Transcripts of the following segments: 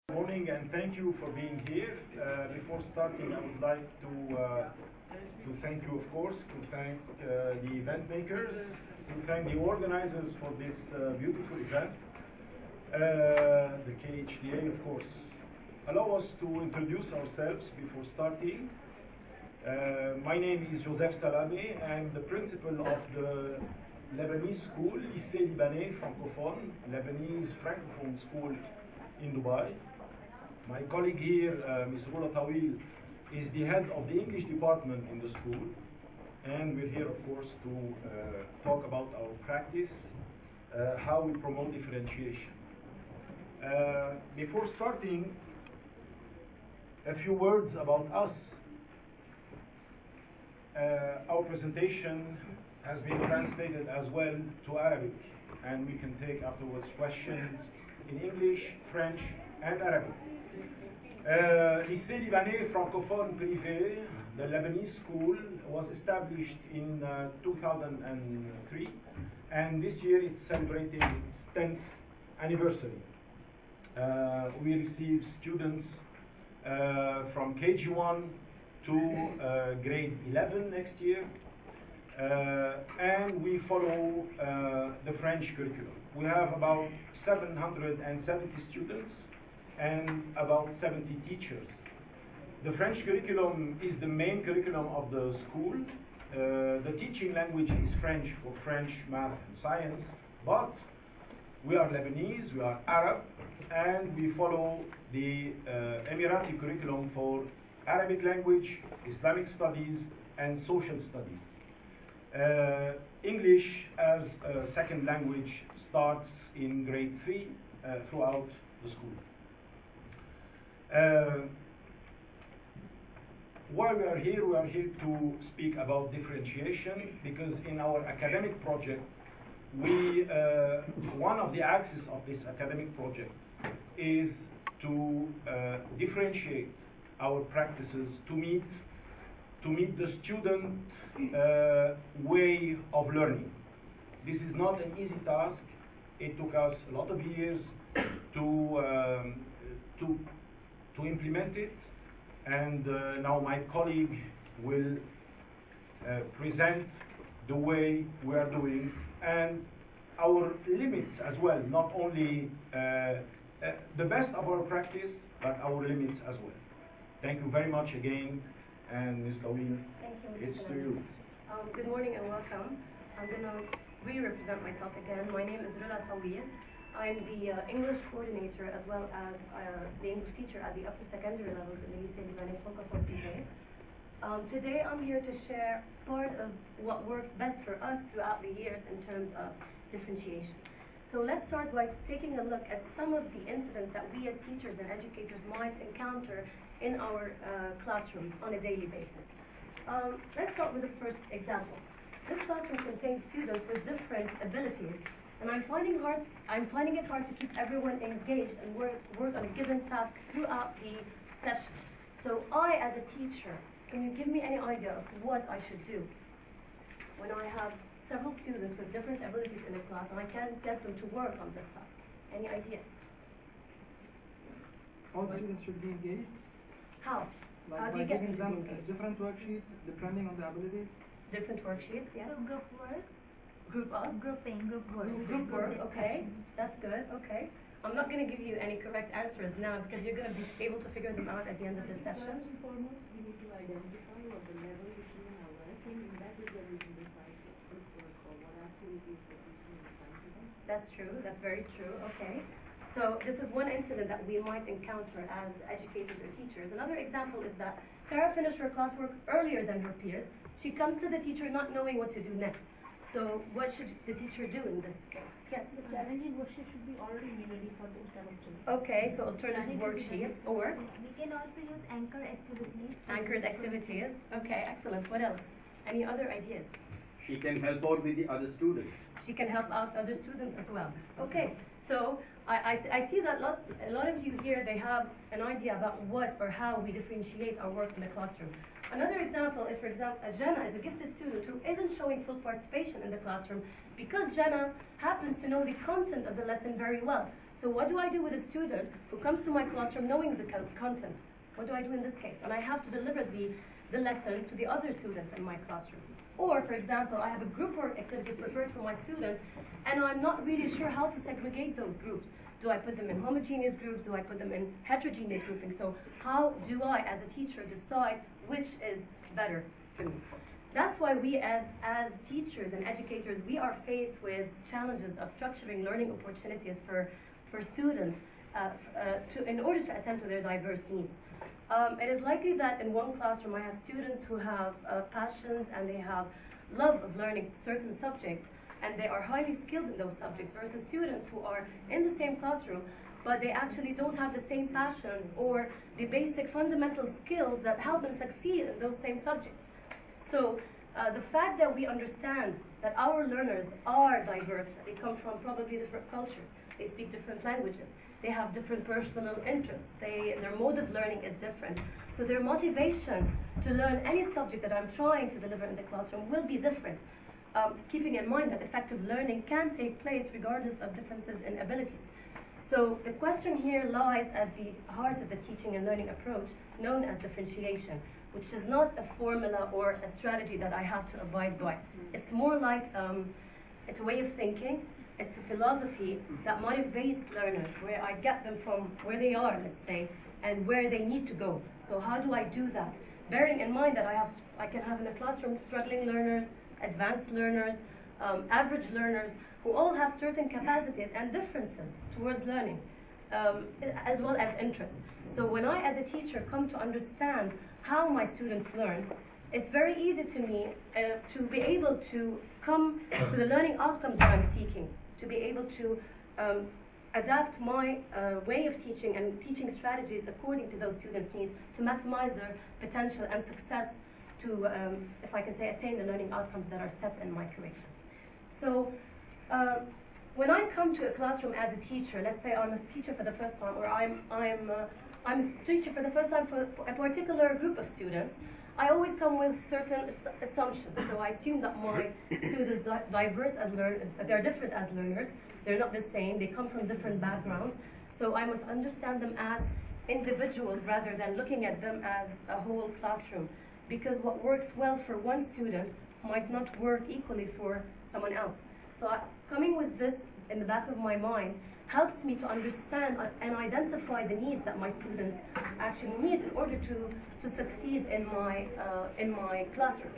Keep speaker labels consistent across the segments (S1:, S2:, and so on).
S1: Good morning and thank you for being here. Before starting, I would like to thank you, of course, to thank the event makers, to thank the organizers for this beautiful event, the KHDA, of course. Allow us to introduce ourselves before starting. My name is Joseph Salameh. I'm the principal of the Lebanese school, Lycee Libanais Francophone, Lebanese Francophone school in Dubai. My colleague here, Ms. Rula Tawil, is the head of the English department in the school. And we're here, of course, to talk about our practice, how we promote differentiation. Before starting, a few words about us. Our presentation has been translated as well to Arabic, and we can take afterwards questions in English, French, and Arabic. Lycée Libanais Francophone Prive, the Lebanese school, was established in 2003, and this year it's celebrating its 10th anniversary. We receive students from KG1 to grade 11 next year, and we follow the French curriculum. We have about 770 students and about 70 teachers. The French curriculum is the main curriculum of the school. The teaching language is French for French, math, and science, but we are Lebanese, we are Arab, and we follow the Emirati curriculum for Arabic language, Islamic studies, and social studies. English as a second language starts in grade 3 throughout the school. Why we are here to speak about differentiation, because in our academic project, one of the axes of this academic project is to differentiate our practices to meet the student way of learning. This is not an easy task. It took us a lot of years to implement it, and now my colleague will present the way we are doing and our limits as well, not only the best of our practice, but our limits as well. Thank you very much again, and Ms. Tawil, it's to you.
S2: Good morning and welcome. I'm going to re-represent myself again. My name is Rula Tawil. I'm the English coordinator as well as the English teacher at the upper secondary levels in the Lycée Libanais Francophone Prive. Today I'm here to share part of what worked best for us throughout the years in terms of differentiation. So let's start by taking a look at some of the incidents that we as teachers and educators might encounter in our classrooms on a daily basis. Let's start with the first example. This classroom contains students with different abilities, and I'm finding it hard to keep everyone engaged and work on a given task throughout the session. So I, as a teacher, can you give me any idea of what I should do when I have several students with different abilities in the class and I can't get them to work on this task? Any ideas?
S3: All students should be engaged.
S2: How?
S3: Like
S2: How do
S3: by
S2: you get
S3: giving
S2: them to
S3: them
S2: be engaged?
S3: different worksheets depending on the abilities.
S2: Different worksheets, yes.
S4: So group works,
S2: Group up.
S4: group work.
S2: Group work, okay.
S4: discussions.
S2: That's good, okay. I'm not going to give you any correct answers now because you're going to be able to figure them out at the end of the session.
S5: First and foremost, we need to identify what the level which we are working, and that is where we can decide what group work or what activities that we can assign to them.
S2: That's true, that's very true, okay. So this is one incident that we might encounter as educators or teachers. Another example is that Tara finished her classwork earlier than her peers. She comes to the teacher not knowing what to do next. So what should the teacher do in this case? Yes?
S5: The challenging worksheet should be already made ready for those kind of children.
S2: Okay, so alternative worksheets or
S4: We can also use anchor activities.
S2: anchored activities. Okay, excellent. What else? Any other ideas?
S6: She can help out with the other students.
S2: She can help out other students as well. Okay, so I see that a lot of you here, they have an idea about what or how we differentiate our work in the classroom. Another example is, for example, Jenna is a gifted student who isn't showing full participation in the classroom because Jenna happens to know the content of the lesson very well. So what do I do with a student who comes to my classroom knowing the content? What do I do in this case? And I have to deliver the lesson to the other students in my classroom. Or, for example, I have a group work activity prepared for my students, and I'm not really sure how to segregate those groups. Do I put them in homogeneous groups? Do I put them in heterogeneous grouping? So how do I, as a teacher, decide which is better for me? That's why we, as teachers and educators, we are faced with challenges of structuring learning opportunities for students in order to attend to their diverse needs. It is likely that in one classroom I have students who have passions and they have love of learning certain subjects, and they are highly skilled in those subjects, versus students who are in the same classroom but they actually don't have the same passions or the basic fundamental skills that help them succeed in those same subjects. So the fact that we understand that our learners are diverse, they come from probably different cultures, they speak different languages, they have different personal interests, their mode of learning is different. So their motivation to learn any subject that I'm trying to deliver in the classroom will be different, keeping in mind that effective learning can take place regardless of differences in abilities. So the question here lies at the heart of the teaching and learning approach known as differentiation, which is not a formula or a strategy that I have to abide by. It's more like it's a way of thinking, it's a philosophy that motivates learners, where I get them from where they are, let's say, and where they need to go. So how do I do that? Bearing in mind that I can have in a classroom struggling learners, advanced learners, average learners, who all have certain capacities and differences towards learning, as well as interests. So when I, as a teacher, come to understand how my students learn, it's very easy to me to be able to come to the learning outcomes that I'm seeking, to be able to adapt my way of teaching and teaching strategies according to those students' needs to maximize their potential and success to, if I can say, attain the learning outcomes that are set in my curriculum. So when I come to a classroom as a teacher, let's say I'm a teacher for the first time, or I'm a teacher for the first time for a particular group of students, I always come with certain assumptions. So I assume that my students are diverse as learners, they're different as learners, they're not the same, they come from different backgrounds. So I must understand them as individuals rather than looking at them as a whole classroom. Because what works well for one student might not work equally for someone else. So coming with this in the back of my mind helps me to understand and identify the needs that my students actually need in order to succeed in my classroom.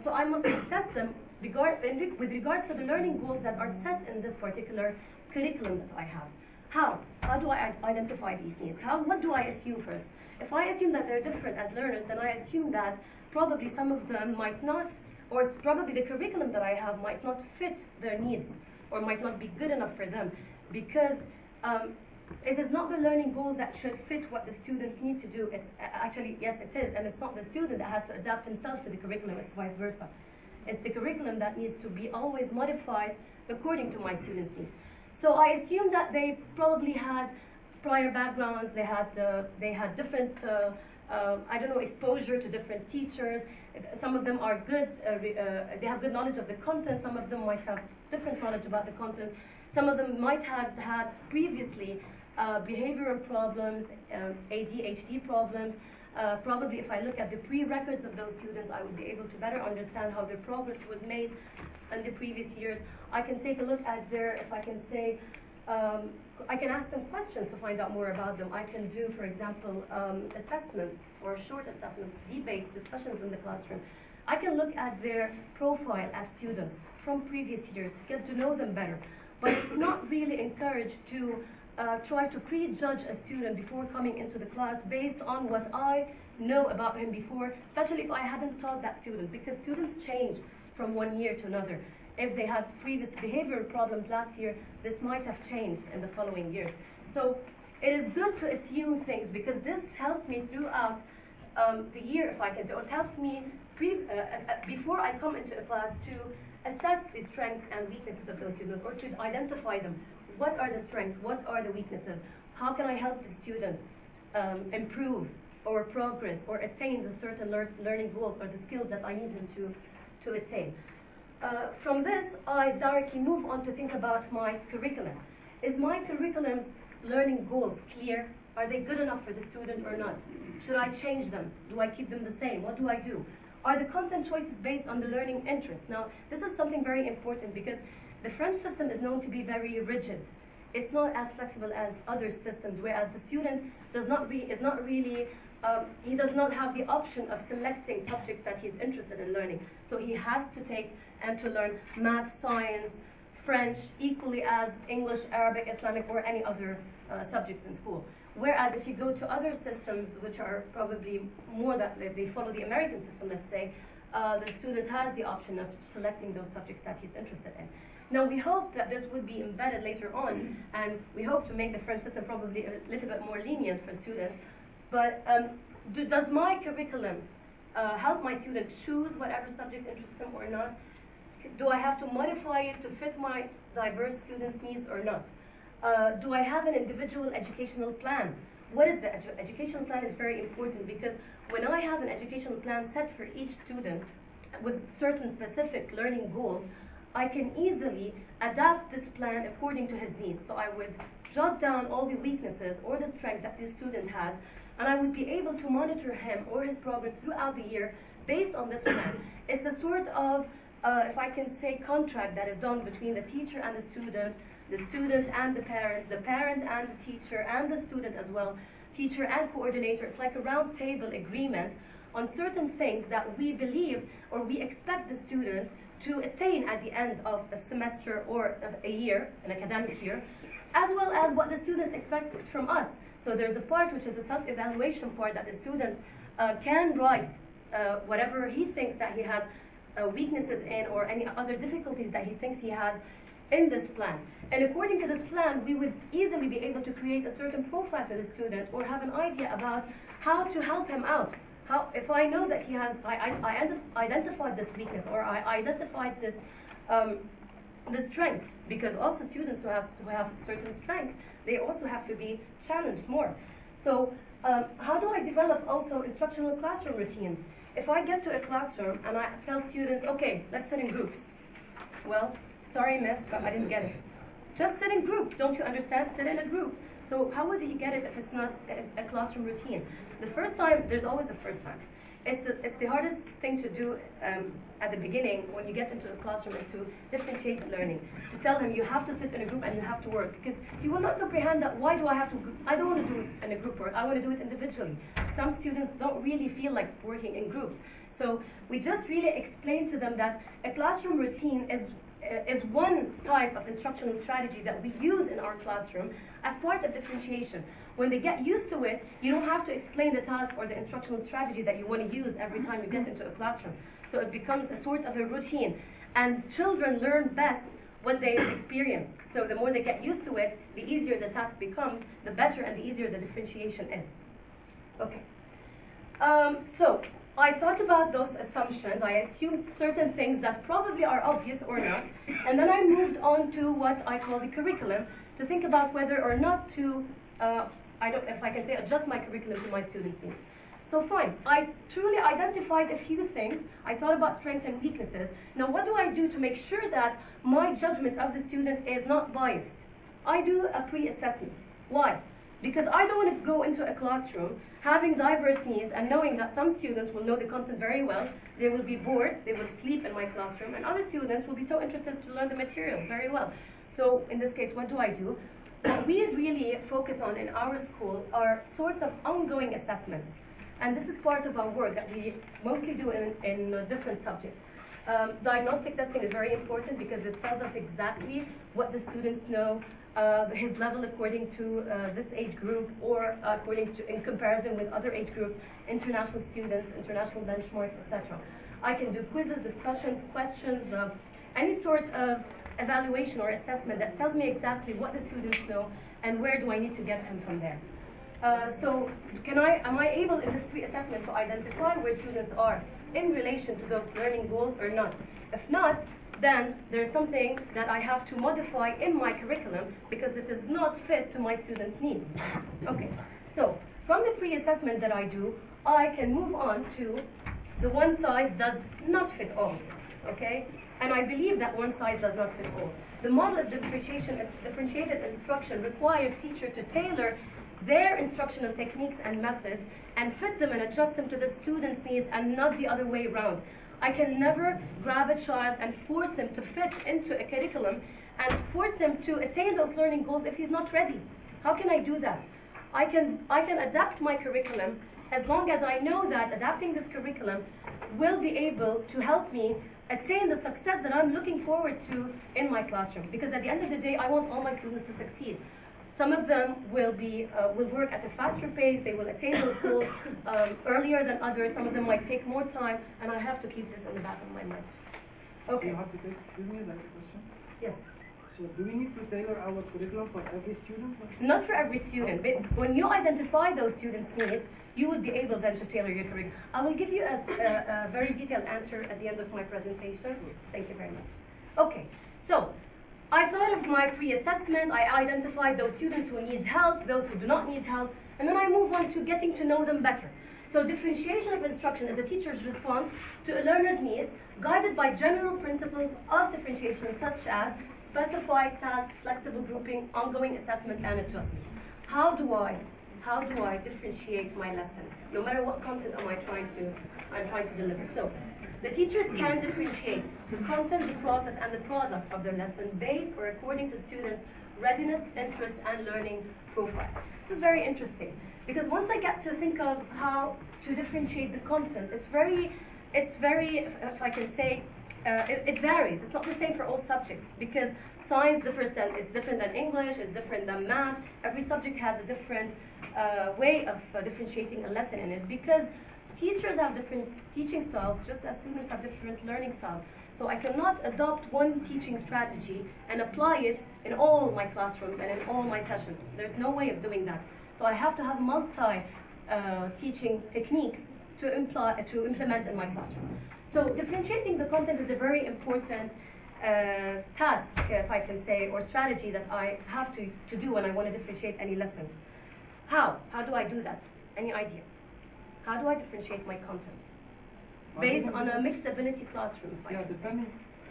S2: So I must assess them with regards to the learning goals that are set in this particular curriculum that I have. How? How do I identify these needs? What do I assume first? If I assume that they're different as learners, then I assume that probably some of them might not, or it's probably the curriculum that I have might not fit their needs or might not be good enough for them, because it is not the learning goals that should fit what the students need to do. It's actually, yes, it is, and it's not the student that has to adapt himself to the curriculum, it's vice versa. It's the curriculum that needs to be always modified according to my students' needs. So I assume that they probably had prior backgrounds, they had different, exposure to different teachers. Some of them are good, they have good knowledge of the content, some of them might have different knowledge about the content. Some of them might have had previously behavioral problems, ADHD problems. Probably if I look at the pre-records of those students, I would be able to better understand how their progress was made in the previous years. I can take a look at their, if I can say, I can ask them questions to find out more about them. I can do, for example, assessments or short assessments, debates, discussions in the classroom. I can look at their profile as students from previous years to get to know them better. But it's not really encouraged to try to prejudge a student before coming into the class based on what I know about him before, especially if I hadn't taught that student, because students change from one year to another. If they had previous behavioral problems last year, this might have changed in the following years. So it is good to assume things, because this helps me throughout the year, if I can say, or it helps me before I come into a class to assess the strengths and weaknesses of those students, or to identify them. What are the strengths? What are the weaknesses? How can I help the student improve or progress or attain the certain learning goals or the skills that I need them to attain? From this, I directly move on to think about my curriculum. Is my curriculum's learning goals clear? Are they good enough for the student or not? Should I change them? Do I keep them the same? What do I do? Are the content choices based on the learning interest? Now, this is something very important because the French system is known to be very rigid. It's not as flexible as other systems, whereas the student does not he does not have the option of selecting subjects that he's interested in learning. So he has to take and to learn math, science, French, equally as English, Arabic, Islamic, or any other subjects in school. Whereas if you go to other systems, which are probably more that they follow the American system, let's say, the student has the option of selecting those subjects that he's interested in. Now, we hope that this would be embedded later on, and we hope to make the French system probably a little bit more lenient for students. But does my curriculum help my student choose whatever subject interests them or not? Do I have to modify it to fit my diverse students' needs or not? Do I have an individual educational plan? What is the educational plan is very important because when I have an educational plan set for each student with certain specific learning goals, I can easily adapt this plan according to his needs. So I would jot down all the weaknesses or the strength that this student has, and I would be able to monitor him or his progress throughout the year based on this plan. It's a sort of, if I can say, contract that is done between the teacher and the student and the parent and the teacher and the student as well, teacher and coordinator. It's like a round table agreement on certain things that we believe or we expect the student to attain at the end of a semester or of a year, an academic year, as well as what the students expect from us. So there's a part which is a self-evaluation part that the student can write whatever he thinks that he has weaknesses in or any other difficulties that he thinks he has in this plan. And according to this plan, we would easily be able to create a certain profile for the student or have an idea about how to help him out. If I know that he has, I identified this weakness or I identified this strength, because also students who have certain strength, they also have to be challenged more. So how do I develop also instructional classroom routines? If I get to a classroom and I tell students, okay, let's sit in groups. Well, sorry miss, but I didn't get it. Just sit in group, don't you understand? Sit in a group. So how would he get it if it's not a classroom routine? The first time, there's always a first time. It's the hardest thing to do at the beginning when you get into a classroom is to differentiate learning. To tell him you have to sit in a group and you have to work, because he will not comprehend that why do I have to, I don't want to do it in a group work, I want to do it individually. Some students don't really feel like working in groups. So we just really explain to them that a classroom routine is one type of instructional strategy that we use in our classroom as part of differentiation. When they get used to it, you don't have to explain the task or the instructional strategy that you want to use every time you get into a classroom. So it becomes a sort of a routine. And children learn best when they experience. So the more they get used to it, the easier the task becomes, the better and the easier the differentiation is. Okay. So I thought about those assumptions. I assumed certain things that probably are obvious or not. And then I moved on to what I call the curriculum to think about whether or not to, if I can say, adjust my curriculum to my students' needs. So fine, I truly identified a few things. I thought about strengths and weaknesses. Now what do I do to make sure that my judgment of the student is not biased? I do a pre-assessment. Why? Because I don't want to go into a classroom having diverse needs and knowing that some students will know the content very well, they will be bored, they will sleep in my classroom, and other students will be so interested to learn the material very well. So in this case, what do I do? What we really focus on in our school are sorts of ongoing assessments. And this is part of our work that we mostly do in different subjects. Diagnostic testing is very important because it tells us exactly what the students know, his level according to this age group or according to, in comparison with other age groups, international students, international benchmarks, etc. I can do quizzes, discussions, questions, any sort of evaluation or assessment that tells me exactly what the students know and where do I need to get him from there. So am I able in this pre-assessment to identify where students are in relation to those learning goals or not? If not, then there's something that I have to modify in my curriculum because it does not fit to my students' needs. Okay, so from the pre-assessment that I do, I can move on to the one size does not fit all, okay? And I believe that one size does not fit all. The model of differentiated instruction requires teachers to tailor their instructional techniques and methods and fit them and adjust them to the student's needs and not the other way around. I can never grab a child and force him to fit into a curriculum and force him to attain those learning goals if he's not ready. How can I do that? I can adapt my curriculum as long as I know that adapting this curriculum will be able to help me attain the success that I'm looking forward to in my classroom. Because at the end of the day, I want all my students to succeed. Some of them will work at a faster pace, they will attain those goals earlier than others, some of them might take more time, and I have to keep this in the back of my mind. Okay.
S3: You have to take, excuse me, that's a question.
S2: Yes.
S3: So do we need to tailor our curriculum for every student?
S2: Not for every student, but when you identify those students' needs, you would be able then to tailor your curriculum. I will give you a very detailed answer at the end of my presentation. Thank you very much. Okay, so I thought of my pre-assessment, I identified those students who need help, those who do not need help, and then I move on to getting to know them better. So differentiation of instruction is a teacher's response to a learner's needs, guided by general principles of differentiation such as specified tasks, flexible grouping, ongoing assessment, and adjustment. How do I differentiate my lesson? No matter what content I'm trying to deliver. So the teachers can differentiate the content, the process, and the product of their lesson based or according to students' readiness, interest, and learning profile. This is very interesting because once I get to think of how to differentiate the content, it's very, if I can say, it varies. It's not the same for all subjects because science it's different than English, it's different than math. Every subject has a different way of differentiating a lesson in it because teachers have different teaching styles just as students have different learning styles. So I cannot adopt one teaching strategy and apply it in all my classrooms and in all my sessions. There's no way of doing that. So I have to have multi-teaching techniques to implement in my classroom. So differentiating the content is a very important task, if I can say, or strategy that I have to do when I want to differentiate any lesson. How? How do I do that? Any idea? How do I differentiate my content? Based on a mixed ability classroom, if I can say.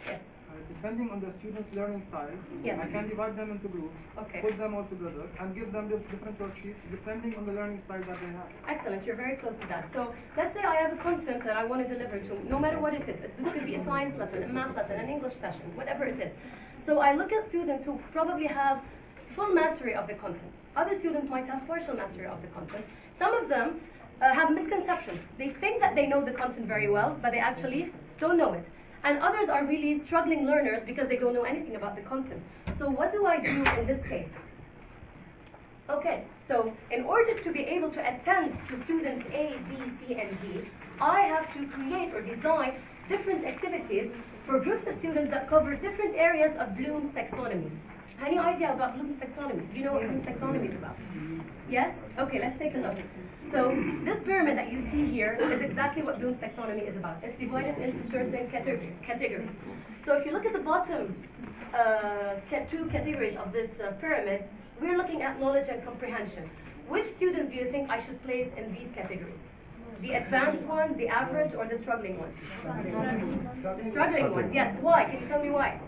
S2: Yes.
S3: Depending on the students' learning styles,
S2: Yes.
S3: I can divide them into groups,
S2: Okay.
S3: put them all together, and give them different worksheets depending on the learning style that they have.
S2: Excellent, you're very close to that. So let's say I have a content that I want to deliver to, no matter what it is. It could be a science lesson, a math lesson, an English session, whatever it is. So I look at students who probably have full mastery of the content. Other students might have partial mastery of the content. Some of them have misconceptions. They think that they know the content very well, but they actually don't know it. And others are really struggling learners because they don't know anything about the content. So what do I do in this case? Okay, so in order to be able to attend to students A, B, C, and D, I have to create or design different activities for groups of students that cover different areas of Bloom's taxonomy. Any idea about Bloom's taxonomy? Do you know what Bloom's taxonomy is about? Yes? Okay, let's take a look. So this pyramid that you see here is exactly what Bloom's taxonomy is about. It's divided into certain categories. So if you look at the bottom two categories of this pyramid, we're looking at knowledge and comprehension. Which students do you think I should place in these categories? The advanced ones, the average, or the struggling ones? The struggling ones, yes. Why? Can you tell me why?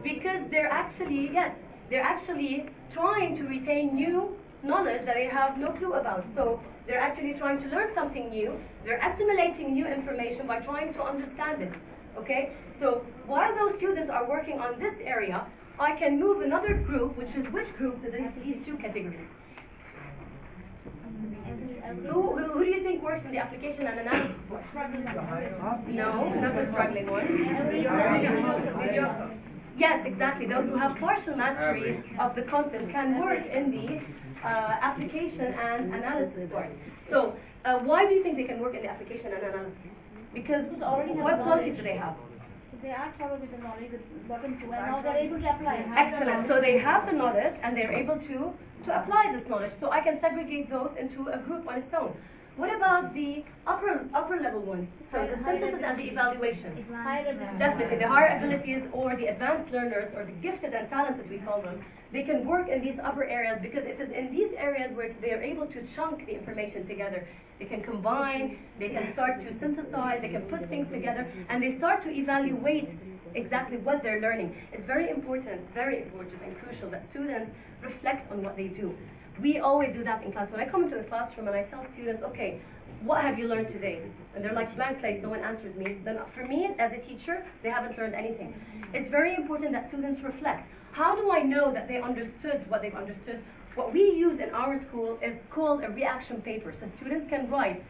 S2: Because they're actually trying to retain new knowledge that they have no clue about. So they're actually trying to learn something new. They're assimilating new information by trying to understand it. Okay? So while those students are working on this area, I can move another group, which is which group to these two categories? Who do you think works in the application and analysis part? No, not the struggling ones. Yes, exactly. Those who have partial mastery of the content can work in the application and analysis part. So, why do you think they can work in the application and analysis? Because what qualities do they have?
S4: They are covered with the knowledge at bottom two, and now they're able to apply it.
S2: Excellent. So they have the knowledge and they're able to apply this knowledge. So I can segregate those into a group on its own. What about the upper level one? So the synthesis and the evaluation. Definitely, the higher abilities or the advanced learners or the gifted and talented, we call them, they can work in these upper areas because it is in these areas where they are able to chunk the information together. They can combine, they can start to synthesize, they can put things together, and they start to evaluate exactly what they're learning. It's very important and crucial that students reflect on what they do. We always do that in class. When I come into a classroom and I tell students, okay, what have you learned today? And they're like blank slates, no one answers me. Then for me, as a teacher, they haven't learned anything. It's very important that students reflect. How do I know that they understood what they've understood? What we use in our school is called a reaction paper. So students can write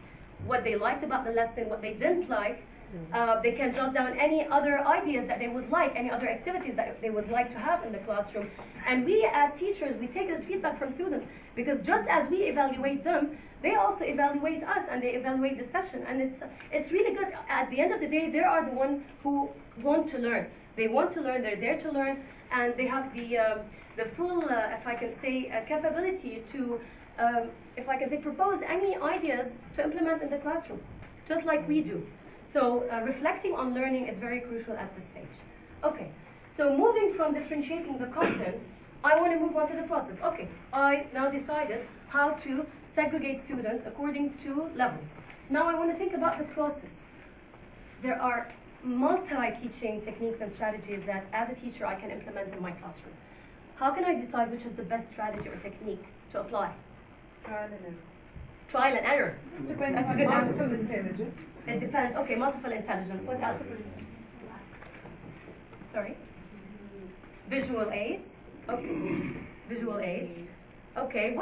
S2: what they liked about the lesson, what they didn't like. They can jot down any other ideas that they would like, any other activities that they would like to have in the classroom. And we as teachers, we take this feedback from students because just as we evaluate them, they also evaluate us and they evaluate the session. And it's really good. At the end of the day, they are the ones who want to learn. They want to learn, they're there to learn, and they have the full, if I can say, capability to, if I can say, propose any ideas to implement in the classroom, just like we do. So reflecting on learning is very crucial at this stage. Okay, so moving from differentiating the content, I want to move on to the process. Okay, I now decided how to segregate students according to levels. Now I want to think about the process. There are multi-teaching techniques and strategies that as a teacher I can implement in my classroom. How can I decide which is the best strategy or technique to apply?
S5: Trial and error.
S2: Trial and error.
S3: Depending
S2: That's a
S3: on
S2: good
S3: multiple
S2: answer.
S3: intelligence.
S2: It depends. Okay, multiple intelligence. What else? Sorry? Visual aids. Okay. Visual aids. Okay.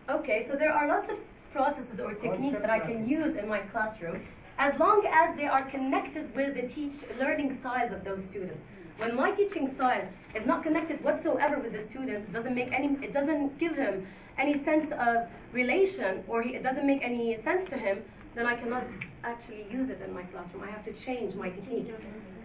S2: Okay, so there are lots of processes or techniques that I can use in my classroom as long as they are connected with the learning styles of those students. When my teaching style is not connected whatsoever with the student, it doesn't give him any sense of relation, or it doesn't make any sense to him, then I cannot actually use it in my classroom. I have to change my technique.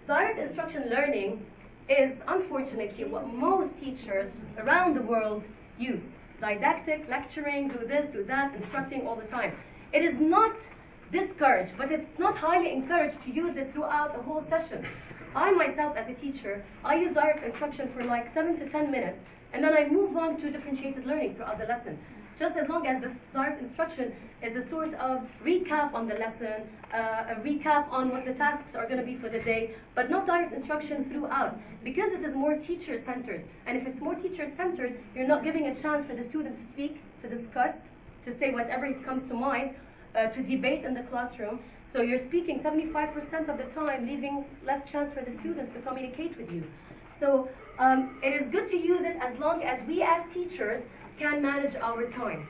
S2: Direct instruction learning is unfortunately what most teachers around the world use. Didactic, lecturing, do this, do that, instructing all the time. It is not discouraged, but it's not highly encouraged to use it throughout a whole session. I myself as a teacher, I use direct instruction for like 7 to 10 minutes, and then I move on to differentiated learning throughout the lesson. Just as long as the direct instruction is a sort of recap on the lesson, a recap on what the tasks are going to be for the day, but not direct instruction throughout, because it is more teacher-centered. And if it's more teacher-centered, you're not giving a chance for the student to speak, to discuss, to say whatever comes to mind, to debate in the classroom. So you're speaking 75% of the time, leaving less chance for the students to communicate with you. So it is good to use it as long as we as teachers can manage our time,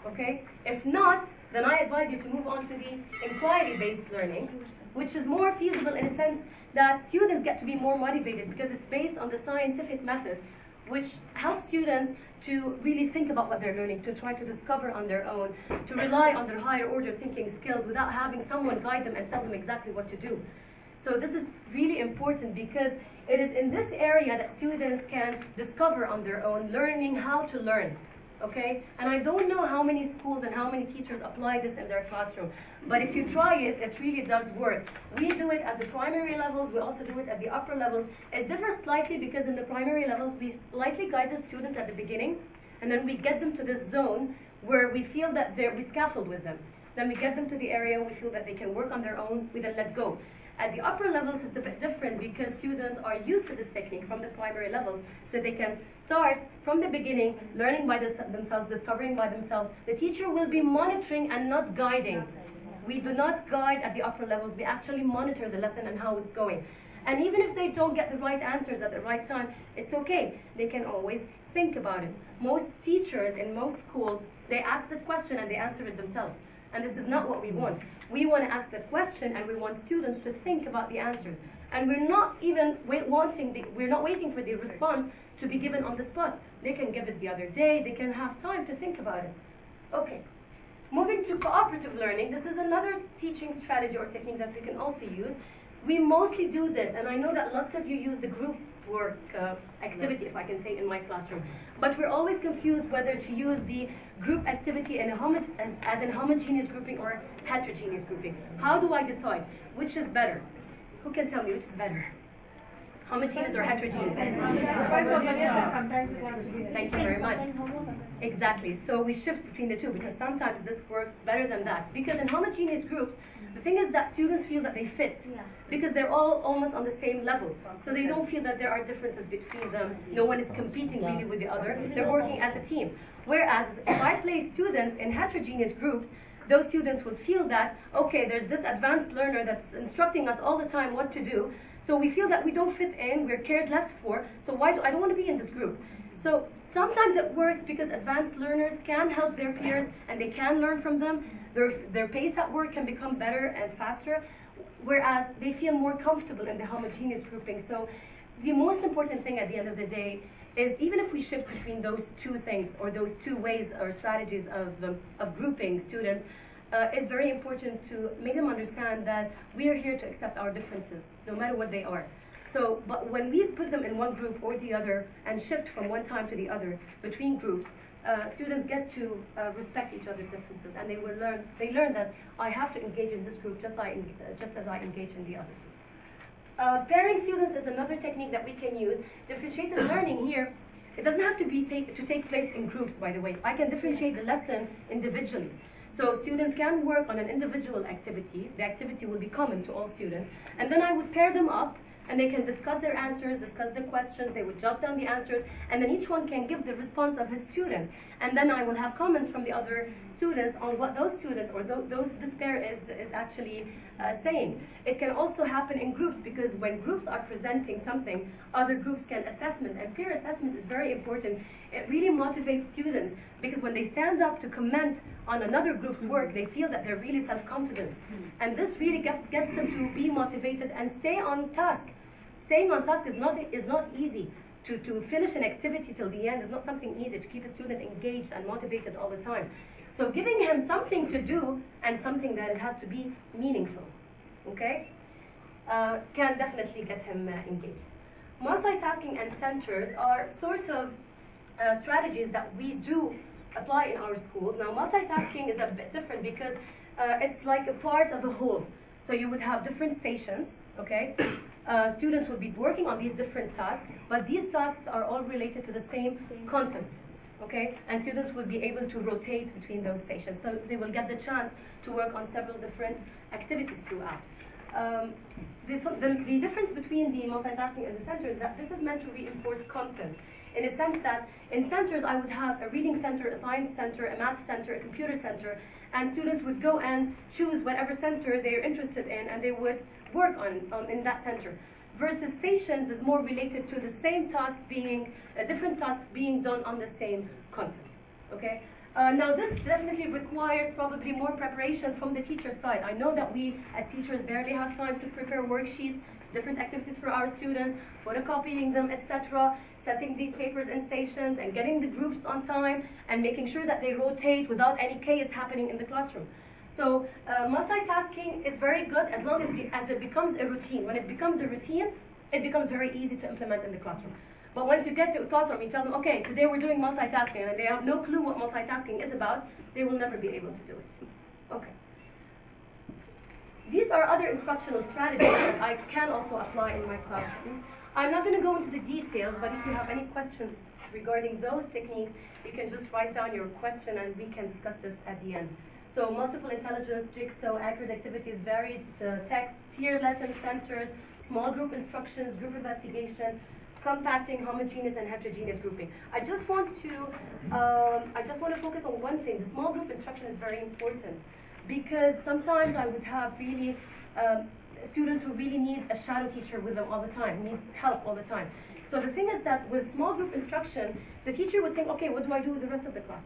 S2: okay? If not, then I advise you to move on to the inquiry-based learning, which is more feasible in a sense that students get to be more motivated because it's based on the scientific method, which helps students to really think about what they're learning, to try to discover on their own, to rely on their higher order thinking skills without having someone guide them and tell them exactly what to do. So this is really important because it is in this area that students can discover on their own, learning how to learn. Okay? And I don't know how many schools and how many teachers apply this in their classroom. But if you try it, it really does work. We do it at the primary levels. We also do it at the upper levels. It differs slightly because in the primary levels, we slightly guide the students at the beginning. And then we get them to this zone where we feel that we scaffold with them. Then we get them to the area we feel that they can work on their own. We then let go. At the upper levels, it's a bit different because students are used to this technique from the primary levels, so they can start from the beginning, learning by themselves, discovering by themselves. The teacher will be monitoring and not guiding. We do not guide at the upper levels. We actually monitor the lesson and how it's going. And even if they don't get the right answers at the right time, it's okay. They can always think about it. Most teachers in most schools, they ask the question and they answer it themselves. And this is not what we want. We want to ask the question and we want students to think about the answers. And we're not even we're not waiting for the response to be given on the spot. They can give it the other day, they can have time to think about it. Okay. Moving to cooperative learning, this is another teaching strategy or technique that we can also use. We mostly do this, and I know that lots of you use the group work activity, if I can say, in my classroom. But we're always confused whether to use the group activity in as in homogeneous grouping or heterogeneous grouping. How do I decide which is better? Who can tell me which is better? Homogeneous or heterogeneous?
S4: Sometimes it has to be.
S2: Thank you very much. Exactly. So we shift between the two because sometimes this works better than that. Because in homogeneous groups, the thing is that students feel that they fit because they're all almost on the same level. So they don't feel that there are differences between them. No one is competing really with the other. They're working as a team. Whereas if I place students in heterogeneous groups, those students would feel that, okay, there's this advanced learner that's instructing us all the time what to do. So we feel that we don't fit in, we're cared less for, so I don't want to be in this group. So sometimes it works because advanced learners can help their peers and they can learn from them. Their pace at work can become better and faster, whereas they feel more comfortable in the homogeneous grouping. So the most important thing at the end of the day is even if we shift between those two things or those two ways or strategies of grouping students, it's very important to make them understand that we are here to accept our differences, no matter what they are. So, but when we put them in one group or the other and shift from one time to the other between groups, students get to respect each other's differences, and they learn that I have to engage in this group just as I engage in the other. Pairing students is another technique that we can use. Differentiated learning here, it doesn't have to take place in groups, by the way. I can differentiate the lesson individually. So students can work on an individual activity. The activity will be common to all students. And then I would pair them up, and they can discuss their answers, discuss the questions, they would jot down the answers, and then each one can give the response of his student. And then I will have comments from the other students on what those students or this pair is actually saying. It can also happen in groups because when groups are presenting something, other groups can assessment, and peer assessment is very important. It really motivates students because when they stand up to comment on another group's work, they feel that they're really self-confident. And this really gets them to be motivated and stay on task. Staying on task is not easy. To finish an activity till the end is not something easy, to keep a student engaged and motivated all the time. So giving him something to do and something that it has to be meaningful, okay, can definitely get him engaged. Multitasking and centers are sorts of strategies that we do apply in our schools. Now, multitasking is a bit different because it's like a part of a whole. So you would have different stations, okay? Students would be working on these different tasks, but these tasks are all related to the same content, okay? And students would be able to rotate between those stations. So they will get the chance to work on several different activities throughout. The difference between the multitasking and the center is that this is meant to reinforce content, in a sense that in centers I would have a reading center, a science center, a math center, a computer center, and students would go and choose whatever center they're interested in, and they would work on in that center. Versus stations is more related to the same task being, different tasks being done on the same content, okay? Now this definitely requires probably more preparation from the teacher's side. I know that we as teachers barely have time to prepare worksheets, different activities for our students, photocopying them, etc., setting these papers in stations and getting the groups on time and making sure that they rotate without any chaos happening in the classroom. So multitasking is very good as long as it becomes a routine. When it becomes a routine, it becomes very easy to implement in the classroom. But once you get to a classroom, you tell them, okay, today we're doing multitasking, and they have no clue what multitasking is about, they will never be able to do it. Okay. These are other instructional strategies that I can also apply in my classroom. I'm not going to go into the details, but if you have any questions regarding those techniques, you can just write down your question and we can discuss this at the end. So multiple intelligence, jigsaw, accurate activities, varied text, tier lesson centers, small group instructions, group investigation, compacting, homogeneous and heterogeneous grouping. I just want to focus on one thing. The small group instruction is very important because sometimes I would have really students who really need a shadow teacher with them all the time, needs help all the time. So the thing is that with small group instruction, the teacher would think, okay, what do I do with the rest of the class?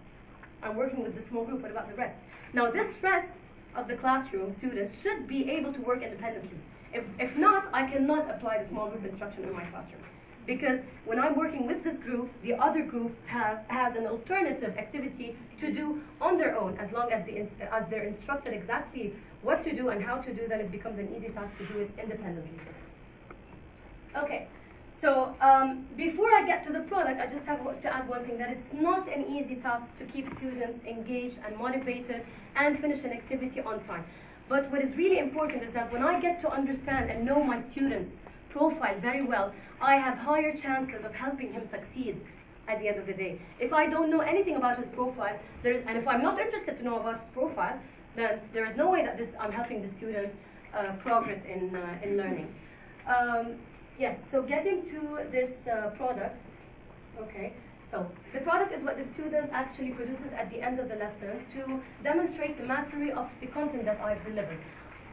S2: I'm working with the small group, what about the rest? Now this rest of the classroom students should be able to work independently. If not, I cannot apply the small group instruction in my classroom. Because when I'm working with this group, the other group has an alternative activity to do on their own. As long as they're instructed exactly what to do and how to do, then it becomes an easy task to do it independently. Okay, so before I get to the product, I just have to add one thing, that it's not an easy task to keep students engaged and motivated and finish an activity on time. But what is really important is that when I get to understand and know my students profile very well, I have higher chances of helping him succeed at the end of the day. If I don't know anything about his profile, and if I'm not interested to know about his profile, then there is no way that I'm helping the student progress in learning. Yes, so getting to this product, okay. So the product is what the student actually produces at the end of the lesson to demonstrate the mastery of the content that I've delivered.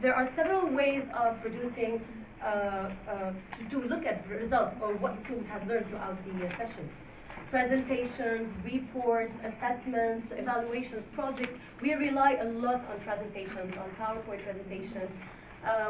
S2: There are several ways of producing, to look at results or what the student has learned throughout the session. Presentations, reports, assessments, evaluations, projects. We rely a lot on presentations, on PowerPoint presentations.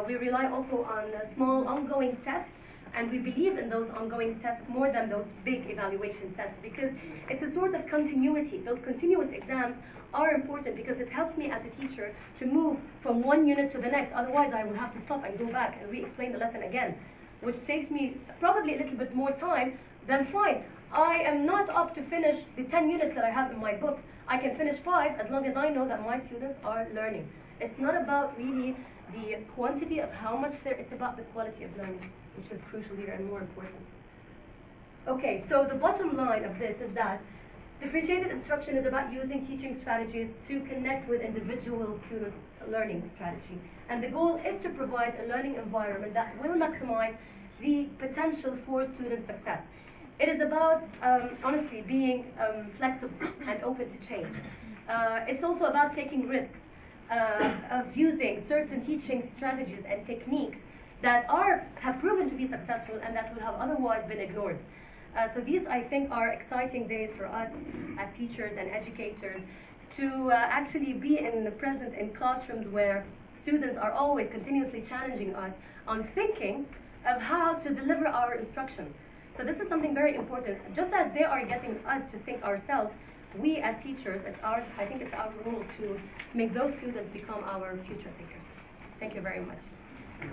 S2: We rely also on small ongoing tests, and we believe in those ongoing tests more than those big evaluation tests because it's a sort of continuity. Those continuous exams are important because it helps me as a teacher to move from one unit to the next. Otherwise, I will have to stop and go back and re-explain the lesson again, which takes me probably a little bit more time. Then fine, I am not up to finish the 10 units that I have in my book. I can finish 5 as long as I know that my students are learning. It's not about really the quantity of how much it's about the quality of learning, which is crucial here and more important. Okay, so the bottom line of this is that differentiated instruction is about using teaching strategies to connect with individual students' learning strategy. And the goal is to provide a learning environment that will maximize the potential for student success. It is about, honestly, being flexible and open to change. It's also about taking risks, of using certain teaching strategies and techniques that have proven to be successful and that would have otherwise been ignored. So these, I think, are exciting days for us as teachers and educators to actually be present in classrooms where students are always continuously challenging us on thinking of how to deliver our instruction. So this is something very important. Just as they are getting us to think ourselves, we as teachers, I think it's our role to make those students become our future thinkers. Thank you very much.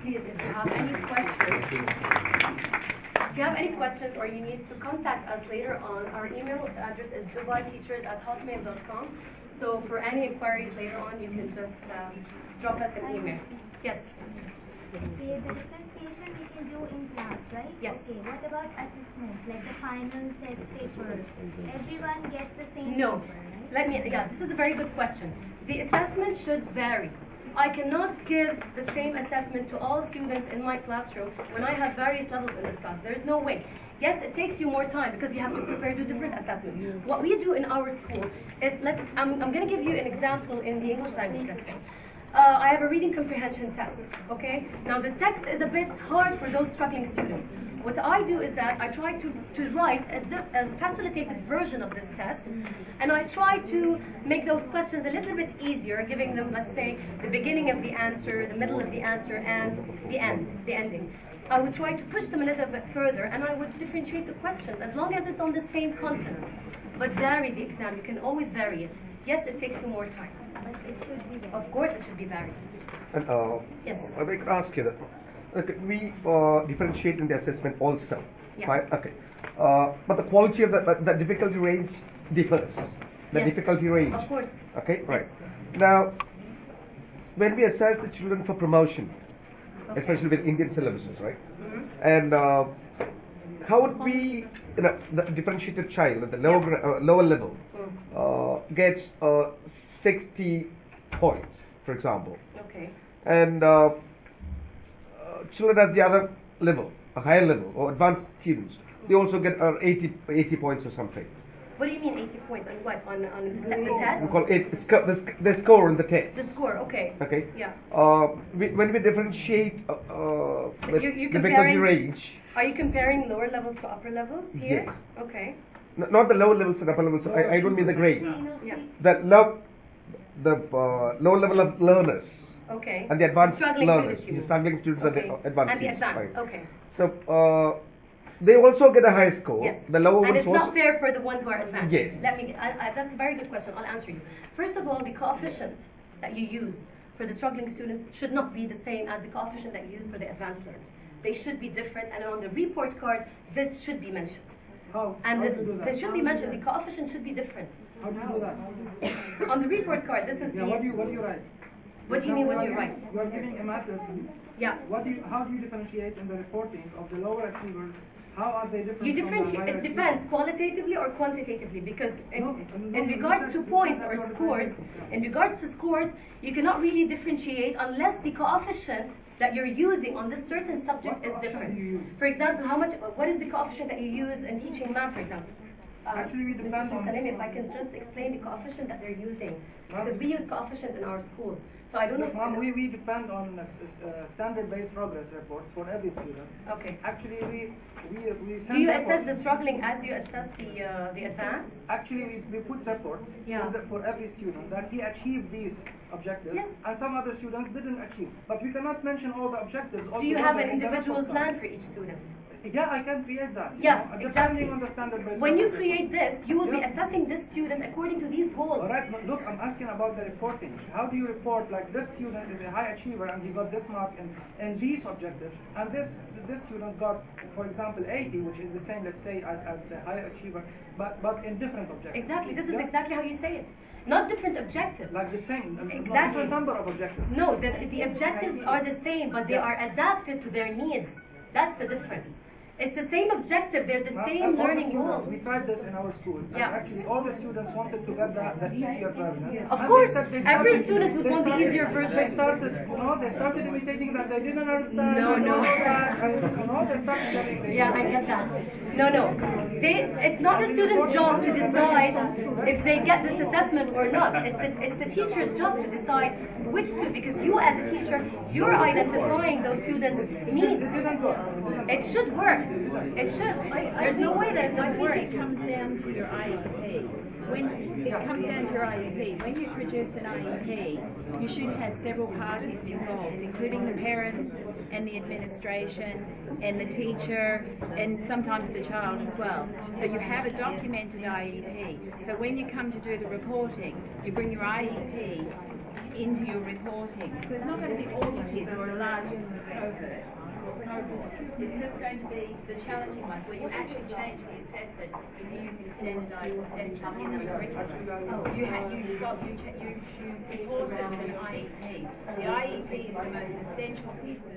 S2: Please, if you have any questions, or you need to contact us later on, our email address is dubaiteachers@hotmail.com. So for any inquiries later on, you can just drop us an email. Yes?
S7: Okay, the differentiation we can do in class, right?
S2: Yes.
S7: Okay, what about assessments, like the final test paper? Everyone gets the same
S2: No.
S7: paper, right?
S2: This is a very good question. The assessment should vary. I cannot give the same assessment to all students in my classroom when I have various levels in this class. There is no way. Yes, it takes you more time because you have to prepare 2 different assessments. What we do in our school is, I'm going to give you an example in the English language lesson. I have a reading comprehension test, okay? Now the text is a bit hard for those struggling students. What I do is that I try to write a facilitated version of this test, and I try to make those questions a little bit easier, giving them, let's say, the beginning of the answer, the middle of the answer, and the ending. I would try to push them a little bit further, and I would differentiate the questions as long as it's on the same content. But vary the exam, you can always vary it. Yes, it takes you more time.
S7: But it should be there.
S2: Of course it should be varied.
S8: And
S2: Yes.
S8: I could ask you that. Okay, we differentiate in the assessment also.
S2: Yeah.
S8: Right? Okay. But the quality of the difficulty range differs. The
S2: Yes.
S8: difficulty range.
S2: Of course.
S8: Okay, right.
S2: Yes.
S8: Now, when we assess the children for promotion,
S2: Okay.
S8: especially with Indian syllabuses, right?
S2: Mhm.
S8: And how would we, the differentiated child at the lower level gets 60 points, for example,
S2: Okay.
S8: and children at the other level, a higher level, or advanced students, they also get 80 points or something.
S2: What do you mean 80 points? On what? On the test?
S8: We call it the score in the test.
S2: The score, okay.
S8: Okay.
S2: Yeah.
S8: When we differentiate the
S2: You're
S8: difficulty
S2: comparing-
S8: range,
S2: Are you comparing lower levels to upper levels here?
S8: Yes.
S2: Okay.
S8: not the lower levels and upper levels. I don't mean the grades.
S2: Yeah.
S8: The low level of learners
S2: Okay.
S8: and the advanced
S2: Struggling
S8: learners,
S2: students, you
S8: the
S2: mean.
S8: struggling students
S2: Okay.
S8: and the advanced
S2: And the
S8: students.
S2: advanced,
S8: right.
S2: okay.
S8: So they also get a high score.
S2: Yes.
S8: The lower
S2: And
S8: ones
S2: it's
S8: also.
S2: not fair for the ones who are advanced.
S8: Yes.
S2: That's a very good question. I'll answer you. First of all, the coefficient that you use for the struggling students should not be the same as the coefficient that you use for the advanced learners. They should be different, and on the report card, this should be mentioned.
S3: How?
S2: And
S3: How do you do that?
S2: they should be mentioned. The coefficient should be different.
S3: How do you do that?
S2: On the report card, this is
S3: Yeah,
S2: the.
S3: what do you write?
S2: What do you mean, what do you write?
S3: You are giving a math lesson.
S2: Yeah.
S3: How do you differentiate in the reporting of the lower achievers? How are they different
S2: You
S3: from the
S2: differentiate,
S3: higher
S2: it depends,
S3: achievers?
S2: qualitatively or quantitatively, because
S3: No,
S2: in regards to points or scores, you cannot really differentiate unless the coefficient that you're using on this certain subject
S3: What
S2: is
S3: coefficient
S2: different.
S3: do you use?
S2: For example, what is the coefficient that you use in teaching math, for example?
S3: Actually, we depend
S2: Mrs.
S3: on-
S2: Salim, if I can just explain the coefficient that they're using,
S3: Ma'am?
S2: because we use coefficient in our schools. So I don't know.
S3: Ma'am, we depend on standard-based progress reports for every student.
S2: Okay.
S3: Actually, we send
S2: Do you assess
S3: reports.
S2: the struggling as you assess the advanced?
S3: Actually, we put reports
S2: Yeah.
S3: for every student that he achieved these objectives,
S2: Yes.
S3: and some other students didn't achieve. But we cannot mention all the objectives.
S2: Do you have
S3: altogether
S2: an
S3: in the
S2: individual
S3: report
S2: plan
S3: card.
S2: for each student?
S3: Yeah, I can create that.
S2: Yeah,
S3: Depending
S2: exactly.
S3: on the standard-based
S2: When you
S3: progress
S2: create
S3: report.
S2: this, you will be
S3: Yeah.
S2: assessing this student according to these goals.
S3: All right, look, I'm asking about the reporting. How do you report like this student is a high achiever and he got this mark in these objectives, and this student got, for example, 80, which is the same, let's say, as the higher achiever, but in different objectives.
S2: Exactly, this is
S3: Yeah?
S2: exactly how you say it. Not different objectives.
S3: Like the same, not
S2: Exactly.
S3: different number of objectives.
S2: No, the objectives are the same, but they are adapted to their needs. That's the difference. It's the same objective, they're the
S3: Well,
S2: same
S3: all the
S2: learning
S3: students,
S2: goals.
S3: we tried this in our school, and
S2: Yeah.
S3: actually all the students wanted to get the easier version.
S2: Of
S3: And
S2: course,
S3: they
S2: every
S3: started-
S2: student would
S3: they
S2: want the
S3: started-
S2: easier version.
S3: They started imitating that they didn't understand.
S2: No,
S3: and
S2: no.
S3: all that, and, they started getting the
S2: Yeah, I get that. No. It's not the student's job to decide if they get this assessment or not. It's the teacher's job to decide which student, because you as a teacher, you're identifying those students' needs.
S3: It didn't work. It didn't
S2: It should work. It should. There's no way that it doesn't work.
S5: It comes down to your IEP. When it comes down to your IEP, when you produce an IEP, you should have several parties involved, including the parents and the administration and the teacher and sometimes the child as well. So you have a documented IEP. So when you come to do the reporting, you bring your IEP into your reporting. So it's not going to be all your kids or a large cohort. It's just going to be the challenging ones where you actually change the assessment if you're using standardised assessments in the curriculum. You support it with an IEP. The IEP is the most essential piece of